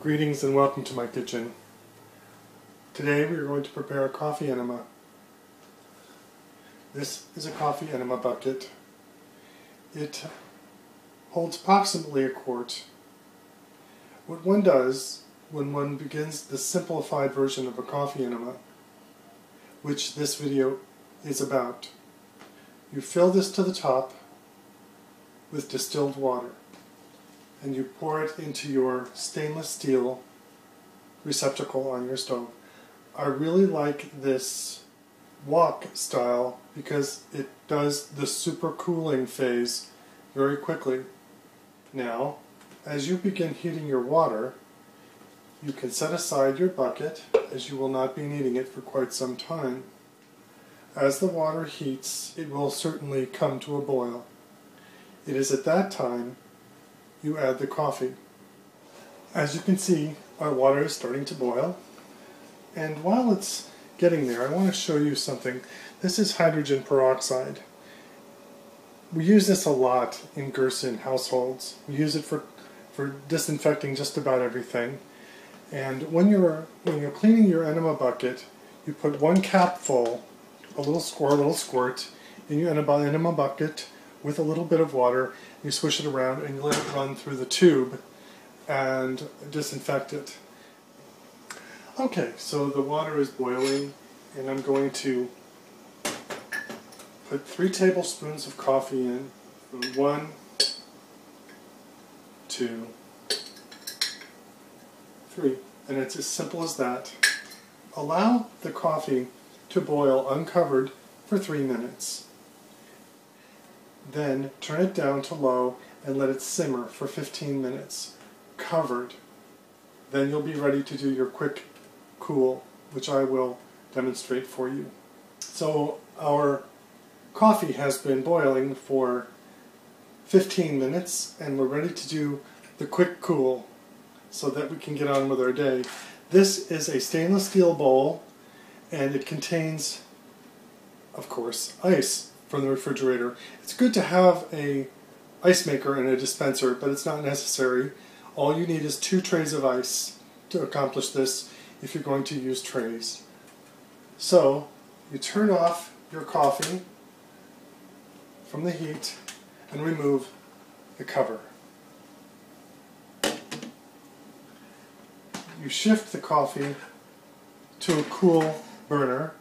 Greetings and welcome to my kitchen. Today we are going to prepare a coffee enema. This is a coffee enema bucket. It holds approximately a quart. What one does when one begins the simplified version of a coffee enema, which this video is about, you fill this to the top with distilled water, and you pour it into your stainless steel receptacle on your stove. I really like this wok style because it does the super cooling phase very quickly. Now, as you begin heating your water, you can set aside your bucket, as you will not be needing it for quite some time. As the water heats, it will certainly come to a boil. It is at that time you add the coffee. As you can see, our water is starting to boil, and while it's getting there, I want to show you something. This is hydrogen peroxide. We use this a lot in Gerson households. We use it for disinfecting just about everything. And when you're cleaning your enema bucket, you put one capful, a little squirt, in your enema bucket with a little bit of water. You swish it around and you let it run through the tube and disinfect it. Okay, so the water is boiling, and I'm going to put 3 tablespoons of coffee in. 1, 2, 3. And it's as simple as that. Allow the coffee to boil uncovered for 3 minutes. Then turn it down to low and let it simmer for 15 minutes, covered. Then you'll be ready to do your quick cool, which I will demonstrate for you. So our coffee has been boiling for 15 minutes, and we're ready to do the quick cool so that we can get on with our day. This is a stainless steel bowl, and it contains, of course, ice from the refrigerator. It's good to have a ice maker and a dispenser, but it's not necessary. All you need is 2 trays of ice to accomplish this if you're going to use trays. So you turn off your coffee from the heat and remove the cover. You shift the coffee to a cool burner,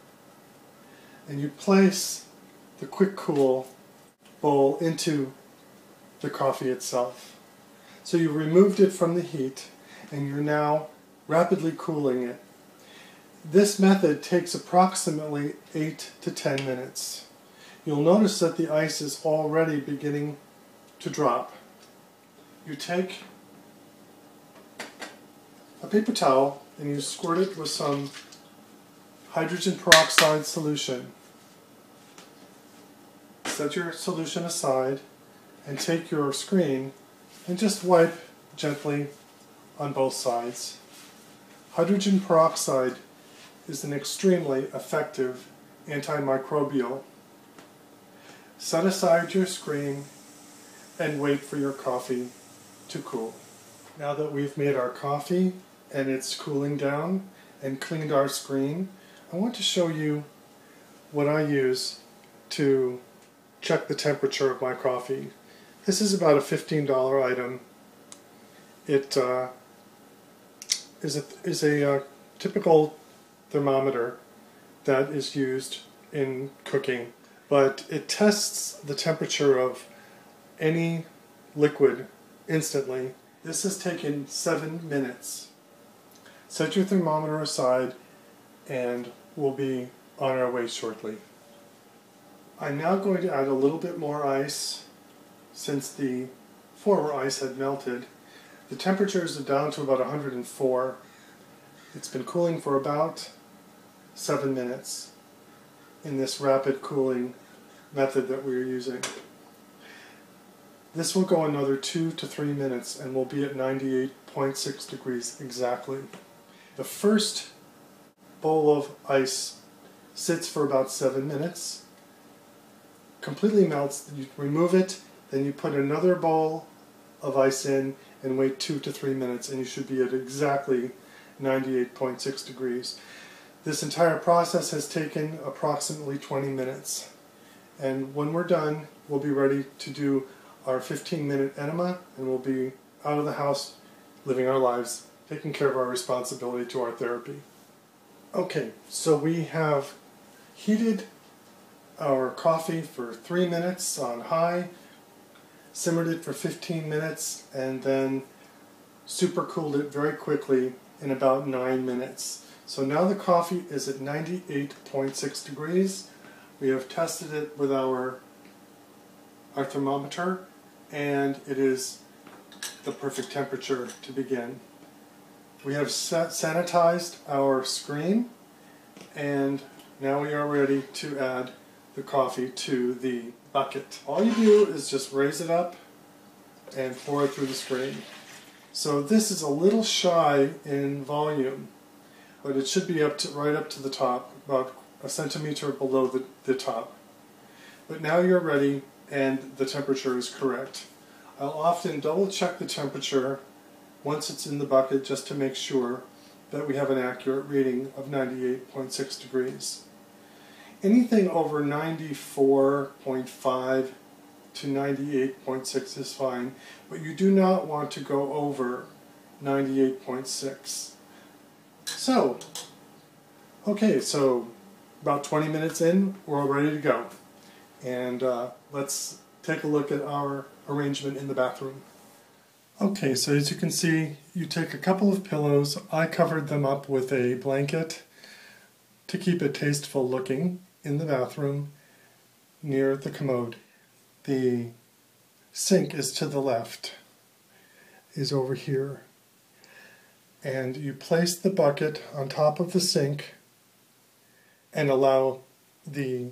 and you place the quick cool bowl into the coffee itself. So you removed it from the heat, and you're now rapidly cooling it. This method takes approximately 8 to 10 minutes. You'll notice that the ice is already beginning to drop. You take a paper towel and you squirt it with some hydrogen peroxide solution. Set your solution aside and take your screen and just wipe gently on both sides. Hydrogen peroxide is an extremely effective antimicrobial. Set aside your screen and wait for your coffee to cool. Now that we've made our coffee and it's cooling down and cleaned our screen, I want to show you what I use to check the temperature of my coffee. This is about a $15 item. It is a typical thermometer that is used in cooking, but it tests the temperature of any liquid instantly. This has taken 7 minutes. Set your thermometer aside and we'll be on our way shortly. I'm now going to add a little bit more ice since the former ice had melted. The temperature is down to about 104. It's been cooling for about 7 minutes in this rapid cooling method that we're using. This will go another 2 to 3 minutes and we'll be at 98.6 degrees exactly. The first bowl of ice sits for about 7 minutes, completely melts, you remove it, then you put another bowl of ice in, and wait 2 to 3 minutes, and you should be at exactly 98.6 degrees. This entire process has taken approximately 20 minutes. And when we're done, we'll be ready to do our 15-minute enema, and we'll be out of the house living our lives, taking care of our responsibility to our therapy. Okay, so we have heated our coffee for 3 minutes on high, simmered it for 15 minutes, and then supercooled it very quickly in about 9 minutes. So now the coffee is at 98.6 degrees. We have tested it with our thermometer, and it is the perfect temperature to begin. We have sanitized our screen, and now we are ready to add the coffee to the bucket. All you do is just raise it up and pour it through the screen. So this is a little shy in volume, but it should be right up to the top, about a centimeter below the top. But now you're ready and the temperature is correct. I'll often double check the temperature once it's in the bucket just to make sure that we have an accurate reading of 98.6 degrees. Anything over 94.5 to 98.6 is fine, but you do not want to go over 98.6. So, okay, so about 20 minutes in, we're all ready to go. And let's take a look at our arrangement in the bathroom. Okay, so as you can see, you take a couple of pillows. I covered them up with a blanket to keep it tasteful looking in the bathroom near the commode. The sink is to the left, is over here. And you place the bucket on top of the sink and allow the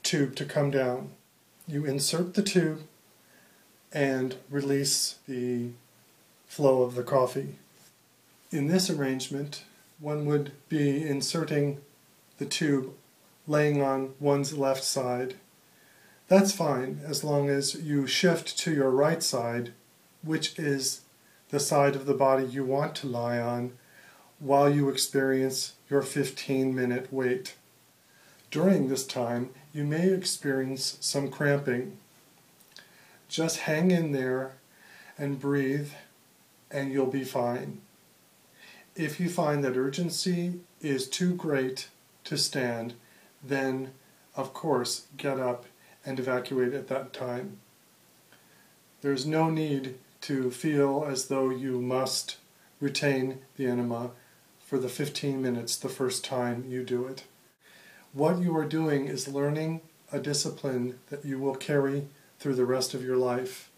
tube to come down. You insert the tube and release the flow of the coffee. In this arrangement, one would be inserting the tube laying on one's left side. That's fine as long as you shift to your right side, which is the side of the body you want to lie on, while you experience your 15-minute wait. During this time, you may experience some cramping. Just hang in there and breathe, and you'll be fine. If you find that urgency is too great to stand, then, of course, get up and evacuate at that time. There's no need to feel as though you must retain the enema for the 15 minutes the first time you do it. What you are doing is learning a discipline that you will carry through the rest of your life.